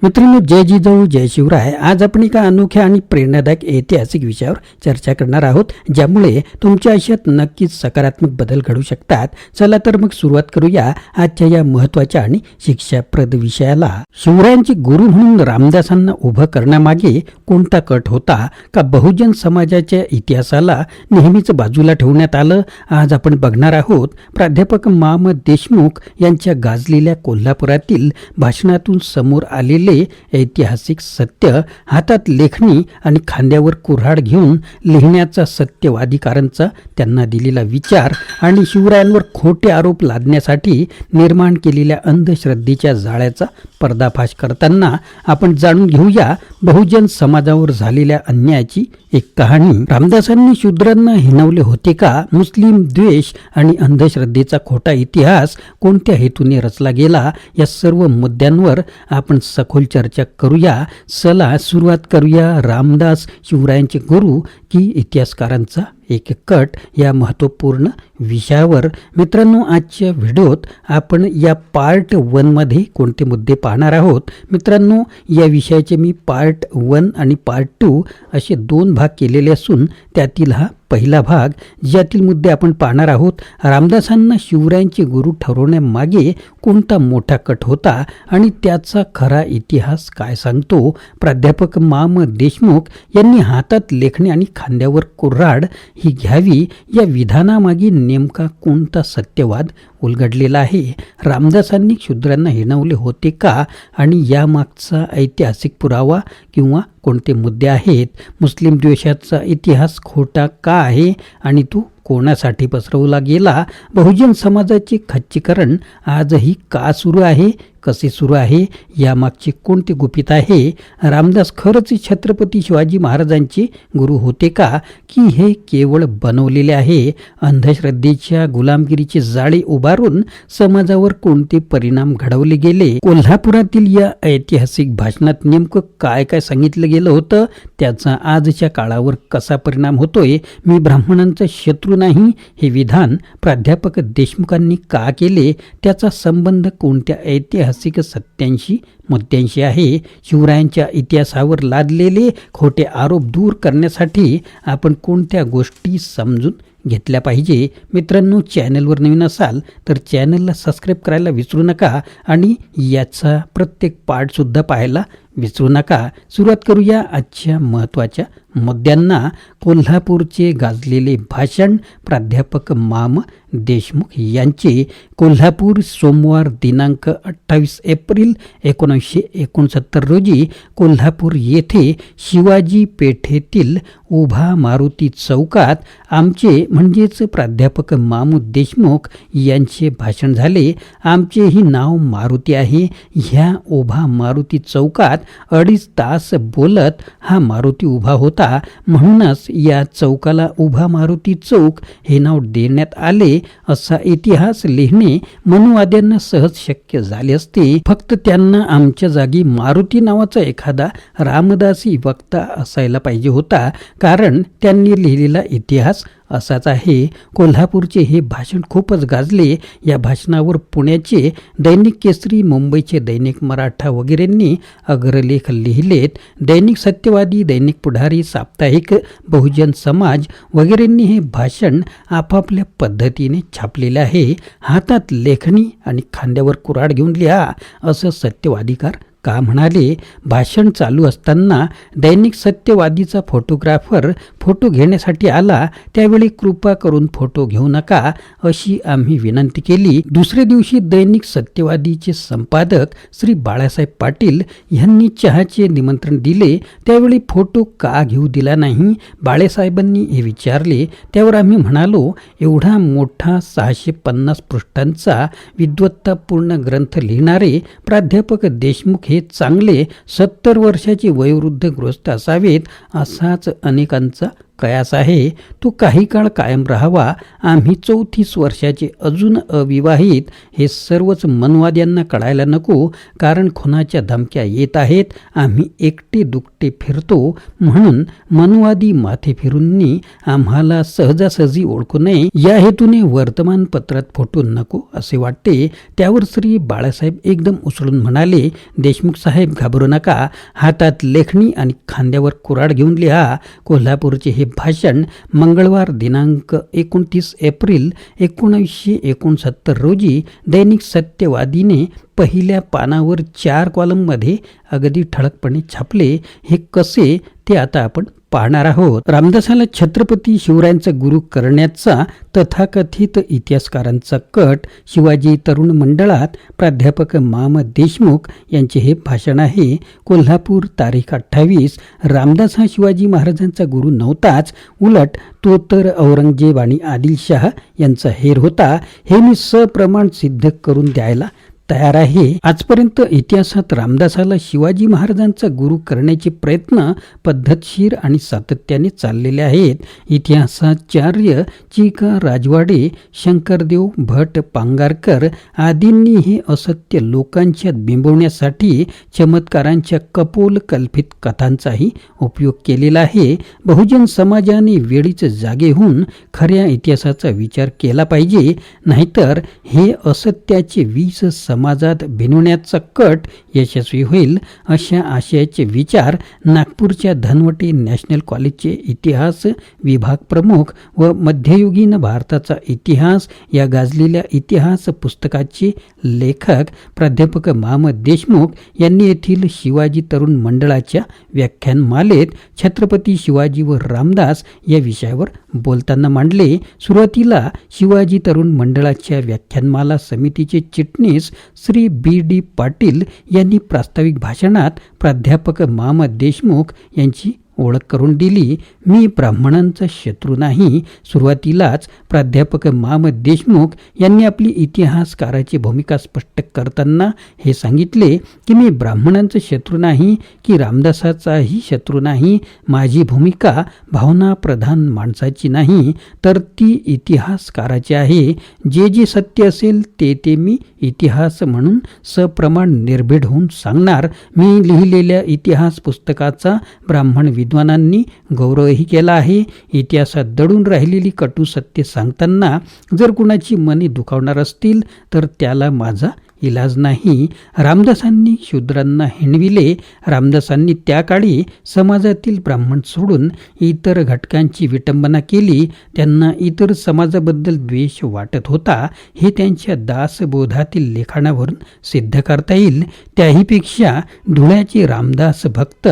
मित्रांनो, जय जिजाऊ जय शिवराय. आज आपण एका अनोख्या आणि प्रेरणादायक ऐतिहासिक विषयावर चर्चा करणार आहोत, ज्यामुळे तुमच्या आयुष्यात नक्कीच सकारात्मक बदल घडू शकतात. चला तर मग सुरुवात करूया आजच्या या महत्त्वाच्या आणि शिक्षाप्रद विषयाला. शिवरायांचे गुरु म्हणून रामदासांना उभं करण्यामागे कोणता कट होता का बहुजन समाजाच्या इतिहासाला नेहमीच बाजूला ठेवण्यात आलं? आज आपण बघणार आहोत. प्राध्यापक मा. देशमुख यांच्या गाजलेल्या कोल्हापुरातील भाषणातून समोर आलेले ऐतिहासिक सत्य, हातात लेखणी आणि खांद्यावर कुऱ्हाड घेऊन लिहिण्याचा सत्यवादीकारांचा त्यांना दिलेला विचार आणि शिवरायांवर खोटे आरोप लादण्यासाठी निर्माण केलेल्या अंधश्रद्धेच्या जाळ्याचा पर्दाफाश करताना आपण जाणून घेऊया बहुजन समाजावर झालेल्या अन्यायाची एक कहाणी. रामदासांनी शूद्रांना हिणवले होते का? मुस्लिम द्वेष आणि अंधश्रद्धेचा खोटा इतिहास कोणत्या हेतूने रचला गेला? या सर्व मुद्द्यांवर आपण सखोल चर्चा करूया. चला सुरुवात करूया रामदास शिवरायांचे गुरु की इतिहासकारांचा एक कट या महत्त्वपूर्ण विषयावर. मित्रांनो, आजच्या व्हिडिओत आपण या पार्ट 1 मध्ये कोणते मुद्दे पाहणार आहोत. मित्रांनो, या विषयाचे मी पार्ट 1 आणि पार्ट 2 असे 2 भाग केलेले असून त्यातील हा पहिला भाग, ज्यातील मुद्दे आपण पाहणार आहोत. रामदासांना शिवरायांचे गुरु ठरवण्यामागे कोणता मोठा कट होता आणि त्याचा खरा इतिहास काय सांगतो? प्राध्यापक मा. देशमुख यांनी हातात लेखणी आणि खांद्यावर कुऱ्हाड ही घ्यावी या विधानामागे नेमका कोणता सत्यवाद उलगडलेला आहे? रामदासांनी शूद्रांना हिणवले होते का आणि यामागचा ऐतिहासिक पुरावा किंवा कोणते मुद्दे आहेत? मुस्लिम द्वेषाचा इतिहास खोटा का आहे आणि तो कोणासाठी पसरवला गेला? बहुजन समाजाचे खच्चीकरण आजही का सुरू आहे, कसे सुरू आहे, यामागचे कोणते गुपित आहे? रामदास खरंच छत्रपती शिवाजी महाराजांचे गुरु होते का, की हे केवळ बनवलेले आहे? अंधश्रद्धेच्या गुलामगिरीचे जाळे उभारून समाजावर कोणते परिणाम घडवले गेले? कोल्हापुरातील या ऐतिहासिक भाषणात नेमकं काय काय सांगितलं गेलं होतं? त्याचा आजच्या काळावर कसा परिणाम होतोय? मी ब्राह्मणांचा शत्रू नाही हे विधान प्राध्यापक देशमुखांनी का केले? त्याचा संबंध कोणत्या ऐतिहासिक सत्यांशी मुद्द्यांशी आहे? शिवरायांच्या इतिहासावर लादलेले खोटे आरोप दूर करण्यासाठी आपण कोणत्या गोष्टी समजून घेतल्या पाहिजे? मित्रांनो, चॅनलवर नवीन असाल तर चॅनलला सबस्क्राईब करायला विसरू नका आणि याचा प्रत्येक पार्टसुद्धा पाहायला विसरू नका. सुरुवात करूया आजच्या महत्त्वाच्या मुद्द्यांना. कोल्हापूरचे गाजलेले भाषण. प्राध्यापक मा. देशमुख यांचे. कोल्हापूर, सोमवार दिनांक 28 एप्रिल 1969 रोजी कोल्हापूर येथे शिवाजी पेठेतील उभा मारुती चौकात आमचे म्हणजेच प्राध्यापक मा. देशमुख यांचे भाषण झाले. आमचेही नाव मारुती आहे. ह्या उभा मारुती चौकात 2.5 तास बोलत हा मारुती उभा होता. म्हणूनच या चौकाला उभा मारुती चौक हे नाव देण्यात आले. असा इतिहास लिहिणे मनुवाद्यांना सहज शक्य झाले असते. फक्त त्यांना आमच्या जागी मारुती नावाचा एखादा रामदासी वक्ता असायला पाहिजे होता, कारण त्यांनी लिहिलेला इतिहास असाच आहे. कोल्हापूरचे हे भाषण खूपच गाजले. या भाषणावर पुण्याचे दैनिक केसरी, मुंबईचे दैनिक मराठा वगैरेंनी अग्रलेख लिहिलेत. दैनिक सत्यवादी, दैनिक पुढारी, साप्ताहिक बहुजन समाज वगैरेंनी हे भाषण आपापल्या पद्धतीने छापलेले आहे. हातात लेखणी आणि खांद्यावर कुऱ्हाड घेऊन लिहा असं सत्यवादीकार का म्हणाले? भाषण चालू असताना दैनिक सत्यवादीचा फोटोग्राफर फोटो घेण्यासाठी आला. त्यावेळी कृपा करून फोटो घेऊ नका अशी आम्ही विनंती केली. दुसऱ्या दिवशी दैनिक सत्यवादीचे संपादक श्री बाळासाहेब पाटील यांनी चहाचे निमंत्रण दिले. त्यावेळी फोटो का घेऊ दिला नाही? बाळासाहेबांनी हे विचारले. त्यावर आम्ही म्हणालो, एवढा मोठा 650 पृष्ठांचा विद्वत्तापूर्ण ग्रंथ लिहिणारे प्राध्यापक देशमुख हे चांगले 70 वर्षाचे वयोवृद्ध गृहस्थ असावेत. असाच अनेकांचा कयास आहे तो काही काळ कायम राहावा. आम्ही 34 वर्षाचे अजून अविवाहित हे सर्वच मनवाद्यांना कळायला नको, कारण खुनाच्या धमक्या येत आहेत. आम्ही एकटे दुकटे फिरतो म्हणून मनवादी माथे फिरूंनी आम्हाला सहजासहजी ओळखू नये या हेतूने वर्तमानपत्रात फोटो नको असे वाटते. त्यावर श्री बाळासाहेब एकदम उसळून म्हणाले, देशमुख साहेब घाबरू नका, हातात लेखणी आणि खांद्यावर कुऱ्हाड घेऊन लिहा. कोल्हापूरचे हे भाषण मंगळवार दिनांक 29 एप्रिल 1969 रोजी दैनिक सत्यवादीने पहिल्या पानावर 4 कॉलममध्ये अगदी ठळकपणे छापले. हे कसे ते आता आपण पाहणार आहोत. रामदासाला छत्रपती शिवरायांचा गुरु करण्याचा तथाकथित इतिहासकारांचा कट. शिवाजी तरुण मंडळात प्राध्यापक मा. देशमुख यांचे हे भाषण आहे. कोल्हापूर तारीख 28. रामदास हा शिवाजी महाराजांचा गुरु नव्हताच, उलट तो तर औरंगजेब आणि आदिलशाह यांचा हेर होता. हे मी सप्रमाण सिद्ध करून द्यायला तयार आहे. आजपर्यंत इतिहासात रामदासाला शिवाजी महाराजांचा गुरु करण्याचे प्रयत्न पद्धतशीर आणि सातत्याने चाललेले आहेत. इतिहासाचार्य चिका राजवाडे, शंकरदेव भट पांगारकर आदींनी हे असत्य लोकांच्यात बिंबवण्यासाठी चमत्कारांच्या कपोल कल्पित कथांचाही उपयोग केलेला आहे. बहुजन समाजाने वेळीच जागे होऊन खऱ्या इतिहासाचा विचार केला पाहिजे, नाहीतर हे असत्याचे विष समाजात भिनवण्याचा कट यशस्वी होईल. अशा आशयाचे विचार नागपूरच्या धनवटे नॅशनल कॉलेजचे इतिहास विभाग प्रमुख व मध्ययुगीन भारताचा इतिहास या गाजलेल्या इतिहास पुस्तकाचे लेखक प्राध्यापक मा. देशमुख यांनी येथील शिवाजी तरुण मंडळाच्या व्याख्यानमालेत छत्रपती शिवाजी व रामदास या विषयावर बोलताना मांडले. सुरुवातीला शिवाजी तरुण मंडळाच्या व्याख्यानमाला समितीचे चिटणीस श्री B.D. पाटील यांनी प्रास्ताविक भाषणात प्राध्यापक मा. देशमुख यांची ओळख करून दिली. मी ब्राह्मणांचा शत्रू नाही. सुरुवातीलाच प्राध्यापक मा. देशमुख यांनी आपली इतिहासकाराची भूमिका स्पष्ट करताना हे सांगितले की मी ब्राह्मणांचा शत्रू नाही की रामदासाचाही शत्रू नाही. माझी भूमिका भावना प्रधान माणसाची नाही, तर ती इतिहासकाराची आहे. जे जे सत्य असेल ते मी इतिहास म्हणून सप्रमाण निर्भीड होऊन सांगणार. मी लिहिलेल्या इतिहास पुस्तकाचा ब्राह्मण विद्वानांनी गौरवही केला आहे. इतिहासात दडून राहिलेली कटू सत्य सांगताना जर कुणाची मने दुखावणार असतील तर त्याला माझा इलाज नाही. रामदासांनी शूद्रांना हिणविले. रामदासांनी त्या काळी समाजातील ब्राह्मण सोडून इतर घटकांची विटंबना केली. त्यांना इतर समाजाबद्दल द्वेष वाटत होता. हे त्यांच्या दासबोधातील लेखनावरून सिद्ध करता येईल. त्याहीपेक्षा धुळ्याचे रामदास भक्त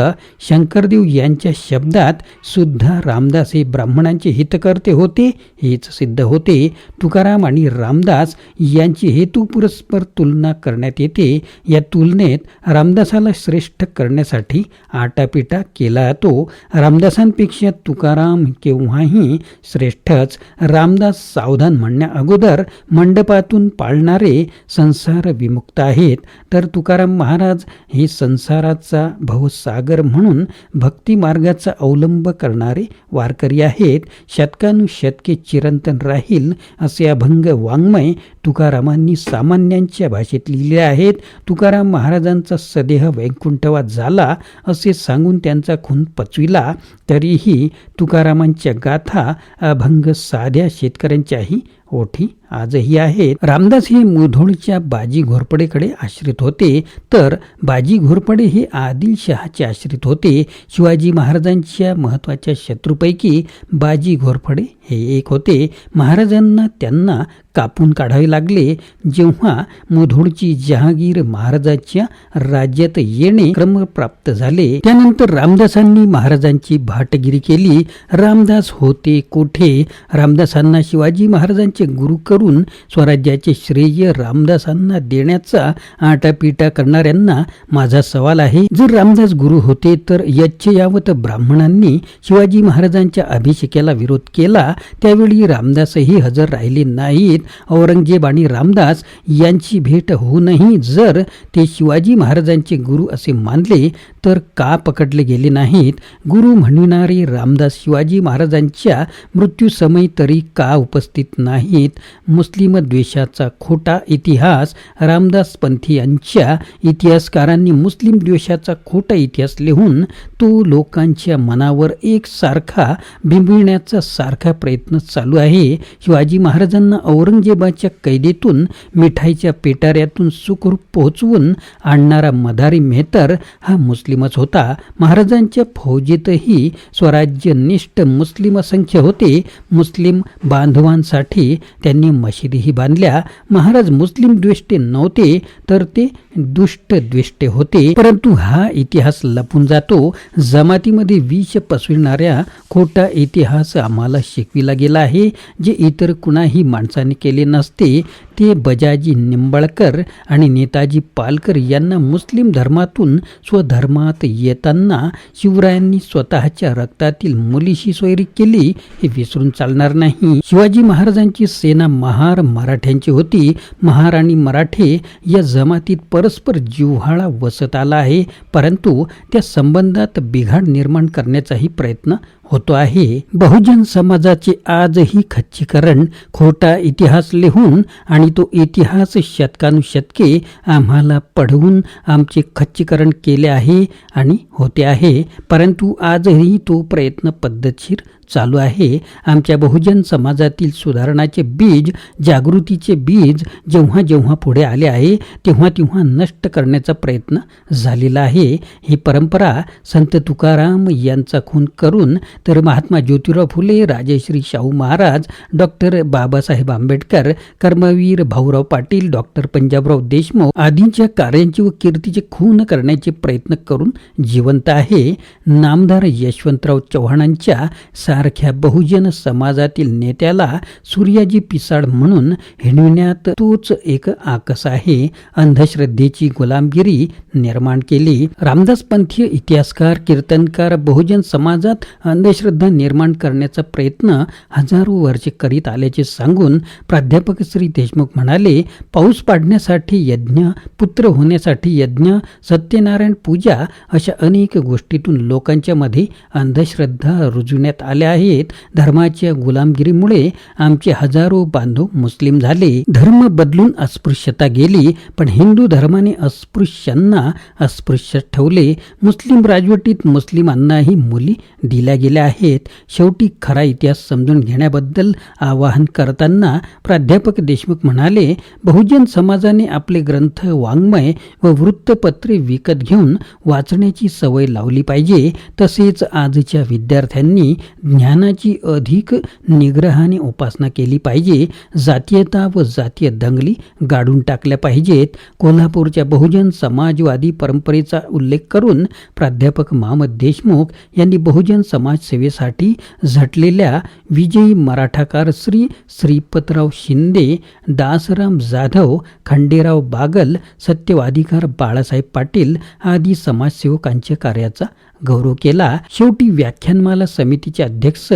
शंकरदेव यांच्या शब्दात सुद्धा रामदास हे ब्राह्मणांचे हितकर्ते होते हेच सिद्ध होते. तुकाराम आणि रामदास यांची हेतू परस्पर तुलना करण्यात येते. या तुलनेत रामदासाला श्रेष्ठ करण्यासाठी आटापिटा केला जातो. रामदासांपेक्षा तुकाराम केव्हाही श्रेष्ठच. रामदास सावधान म्हणण्या अगोदर मंडपातून पाळणारे संसार विमुक्त आहेत, तर तुकाराम महाराज हे संसाराचा भवसागर म्हणून भक्ती मार्गाचा अवलंब करणारे वारकरी आहेत. शतकानुशतके चिरंतन राहील असे अभंग वाङ्मय तुकारामांनी सामान्यांच्या भाषेत लिहिले आहेत. तुकाराम महाराजांचा सदेह वैकुंठवास झाला असे सांगून त्यांचा खून पचविला, तरीही तुकारामांच्या गाथा अभंग साध्या शेतकऱ्यांच्याही ओठी आजही आहेत. रामदास हे मुधोळच्या बाजी घोरपडेकडे आश्रित होते, तर बाजी घोरपडे हे आदिलशहाचे आश्रित होते. शिवाजी महाराजांच्या महत्त्वाच्या शत्रूपैकी बाजी घोरपडे हे एक होते. महाराजांना त्यांना कापून काढावे लागले. जेव्हा मुधोळची जहागीर महाराजांच्या राज्यात येणे क्रमप्राप्त झाले, त्यानंतर रामदासांनी महाराजांची भाटगिरी केली. रामदास होते कोठे? रामदासांना शिवाजी महाराजांच्या महाराजांचे गुरु करून स्वराज्याचे श्रेय रामदासांना देण्याचा आटापिटा करणाऱ्यांना माझा सवाल आहे, जर रामदास गुरु होते तर यच्चयावत ब्राह्मणांनी शिवाजी महाराजांच्या अभिषेकाला विरोध केला त्यावेळी रामदासही हजर राहिले नाहीत. औरंगजेब आणि रामदास यांची भेट होऊनही जर ते शिवाजी महाराजांचे गुरु असे मानले तर का पकडले गेले नाहीत? गुरु म्हणणारे रामदास शिवाजी महाराजांच्या मृत्यूसमयी तरी का उपस्थित नाहीत? मुस्लिम द्वेषाचा खोटा इतिहास रामदास पंथीयांच्या इतिहासकारांनी मुस्लिम द्वेषाचा खोटा इतिहास लिहून तो लोकांच्या मनावर एकसारखा बिंबविण्याचा सारखा प्रयत्न चालू आहे. शिवाजी महाराजांना औरंगजेबाच्या कैदेतून मिठाईच्या पेटाऱ्यातून सुखरूप पोहोचवून आणणारा मदारी मेहतर हा मुस्लिमच होता. महाराजांच्या फौजेतही स्वराज्यनिष्ठ मुस्लिम असंख्य होते. मुस्लिम बांधवांसाठी त्यांनी मशिदीही बांधल्या. महाराज मुस्लिम द्वेष्टे नव्हते तर ते दुष्ट द्वेष्टे होते. परंतु हा इतिहास लपून जातो. जमातीमध्ये विष पसरविणाऱ्या खोटा इतिहास आम्हाला शिकविला गेला आहे, जे इतर कुणाही माणसाने केले नसते. ते बजाजी निंबाळकर आणि नेताजी पालकर यांना मुस्लिम धर्मातून स्वधर्मात येताना शिवरायांनी स्वतःच्या रक्तातील मुलीशी सोयरी केली हे विसरून चालणार नाही. शिवाजी महाराजांची सेना महार मराठ्यांची होती. महार आणि मराठे या जमातीत परस्पर जिव्हाळा वसत आला आहे, परंतु त्या संबंधात बिघाड निर्माण करण्याचाही प्रयत्न होतो आहे. बहुजन समाजाचे आजही खच्चीकरण खोटा इतिहास लिहून आणि तो इतिहास शतकानुशतके आम्हाला पढवून आमचे खच्चीकरण केले आहे आणि होते आहे, परंतु आजही तो प्रयत्न पद्धतशीर चालू आहे. आमच्या बहुजन समाजातील सुधारणाचे बीज, जागृतीचे बीज जेव्हा जेव्हा पुढे आले आहे तेव्हा तेव्हा नष्ट करण्याचा प्रयत्न झालेला आहे. ही परंपरा संत तुकाराम यांचा खून करून तर महात्मा ज्योतिराव फुले, राजश्री शाहू महाराज, डॉक्टर बाबासाहेब आंबेडकर, कर्मवीर भाऊराव पाटील, डॉक्टर पंजाबराव देशमुख आदींच्या कार्यांची व कीर्तीचे खून करण्याचे प्रयत्न करून जिवंत आहे. नामदार यशवंतराव चव्हाणांच्या सारख्या बहुजन समाजातील नेत्याला सूर्याजी पिसाळ म्हणून हिणविण्यात तोच एक आकस आहे. अंधश्रद्धेची गुलामगिरी निर्माण केली. रामदास पंथीय इतिहासकार, कीर्तनकार बहुजन समाजात अंधश्रद्धा निर्माण करण्याचा प्रयत्न हजारो वर्षे करीत आल्याचे सांगून प्राध्यापक श्री देशमुख म्हणाले, पाऊस पाडण्यासाठी यज्ञ, पुत्र होण्यासाठी यज्ञ, सत्यनारायण पूजा अशा अनेक गोष्टीतून लोकांच्या मध्ये अंधश्रद्धा रुजवण्यात आल्या आहेत. धर्माच्या गुलामगिरीमुळे आमचे हजारो बांधव मुस्लिम झाले. धर्म बदलून अस्पृश्यता गेली, पण हिंदू धर्माने अस्पृश्यांना अस्पृश्य ठेवले. मुस्लिम राजवटीत मुस्लिमांनाही मुली दिल्या गेल्या आहेत. शेवटी खरा इतिहास समजून घेण्याबद्दल आवाहन करताना प्राध्यापक देशमुख म्हणाले, बहुजन समाजाने आपले ग्रंथ, वाङ्मय व वृत्तपत्रे विकत घेऊन वाचण्याची सवय लावली पाहिजे. तसेच आजच्या विद्यार्थ्यांनी ज्ञानाची अधिक निग्रहाने उपासना केली पाहिजे. जातीयता व जातीय दंगली गाडून टाकल्या पाहिजेत. कोल्हापूरच्या बहुजन समाजवादी परंपरेचा उल्लेख करून प्राध्यापक महमद देशमुख यांनी बहुजन समाजसेवेसाठी झटलेल्या विजयी मराठाकार श्री श्रीपतराव शिंदे, दासराम जाधव, खंडेराव बागल, सत्यवाधिकार बाळासाहेब पाटील आदी समाजसेवकांच्या कार्याचा गौरव केला. शेवटी व्याख्यानमाला समितीचे अध्यक्ष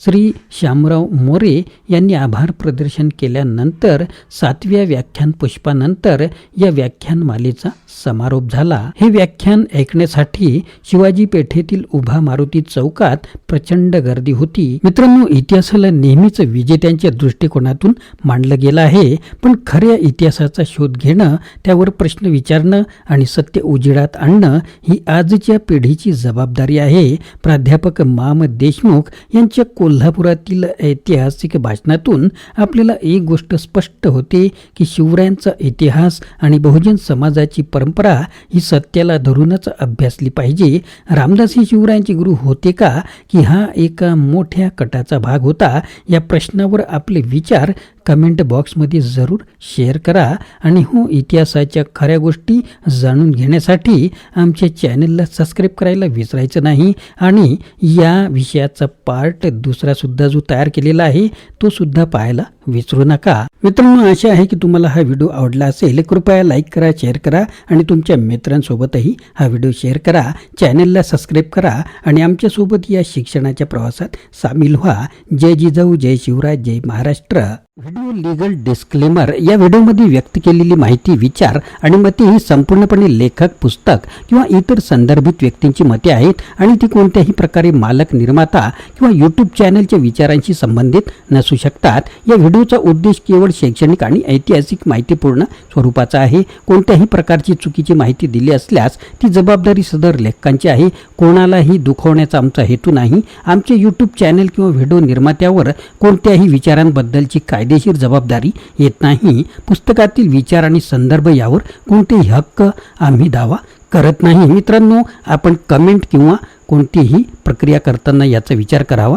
श्री श्यामराव मोरे यांनी आभार प्रदर्शन केल्यानंतर 7व्या व्याख्यान पुष्पानंतर या व्याख्यानमालेचा समारोप झाला. हे व्याख्यान ऐकण्यासाठी शिवाजी पेठेतील उभा मारुती चौकात प्रचंड गर्दी होती. मित्रांनो, इतिहासाला नेहमीच विजेत्यांच्या दृष्टिकोनातून मांडलं गेलं आहे, पण खऱ्या इतिहासाचा शोध घेणं, त्यावर प्रश्न विचारणं आणि सत्य उजेडात आणणं ही आजच्या पिढीची जबाबदारी आहे. प्राध्यापक महमद देशमुख यांच्या कोल्हापुरातील ऐतिहासिक भाषणातून आपल्याला एक गोष्ट स्पष्ट होते की शिवरायांचा इतिहास आणि बहुजन समाजाची परंपरा ही सत्याला धरूनच अभ्यासली पाहिजे. रामदास हे शिवरायांचे गुरु होते का, की हा एका मोठ्या कटाचा भाग होता? या प्रश्नावर आपले विचार कमेंट बॉक्समध्ये जरूर शेअर करा. आणि इतिहासाच्या खऱ्या गोष्टी जाणून घेण्यासाठी आमच्या चॅनलला सबस्क्राईब करायला विसरायचं नाही. आणि या विषयाचा पार्ट दुसरा सुद्धा जो तयार केलेला आहे तो सुद्धा पाहायला विसरू नका. मित्रांनो, आशा आहे की तुम्हाला हा व्हिडिओ आवडला असेल. कृपया लाईक करा, शेअर करा आणि तुमच्या मित्रांसोबतही हा व्हिडिओ शेअर करा. चॅनलला सबस्क्राईब करा आणि आमच्यासोबत या शिक्षणाच्या प्रवासात सामील व्हा. जय जिजाऊ, जय शिवराय, जय महाराष्ट्र. Video legal disclaimer. या व्हिडिओमध्ये व्यक्त केलेली माहिती, विचार आणि मते ही संपूर्णपणे लेखक, पुस्तक किंवा इतर संदर्भित व्यक्तींची मते आहेत आणि ती कोणत्याही प्रकारे मालक, निर्माता किंवा यूट्यूब चॅनलच्या विचारांशी संबंधित नसू शकतात. या व्हिडिओचा उद्देश केवळ शैक्षणिक आणि ऐतिहासिक माहितीपूर्ण स्वरूपाचा आहे. कोणत्याही प्रकारची चुकीची माहिती दिली असल्यास ती जबाबदारी सदर लेखकांची आहे. कोणालाही दुखवण्याचा आमचा हेतू नाही. आमचे यूट्यूब चॅनल किंवा व्हिडिओ निर्मात्यावर कोणत्याही विचारांबद्दलची कायदेशीर जबाबदारी येत नाही. पुस्तकातील विचार आणि संदर्भ यावर कोणतेही हक्क आम्ही दावा करत नाही. मित्रांनो, आपण कमेंट किंवा कोणतीही प्रक्रिया करताना याचा विचार करावा.